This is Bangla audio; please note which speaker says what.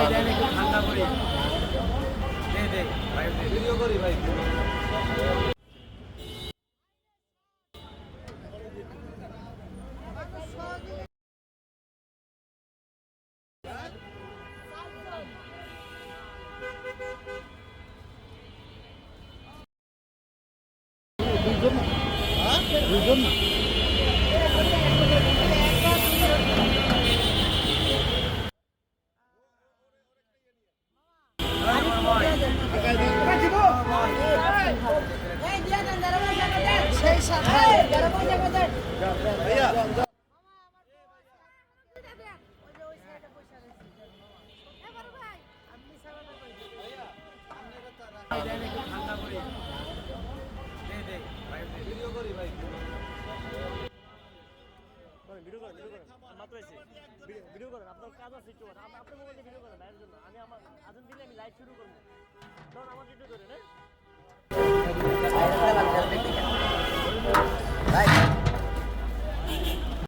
Speaker 1: ঠান্ডা করি দে ভাই ভিডিও করি ভাই দুইজন ঠান্ডা করি দে ভাই ভিডিও করি ভাই
Speaker 2: ভিডিও করেন মাত্র এসে ভিডিও করেন আপনার কাজ আছে একটু আপনার মোবাইলে ভিডিও করেন ভাইয়ের জন্য আমি আমার আজান দিলে আমি লাইভ শুরু করবো তখন আমার ভিডিও করেন হ্যাঁ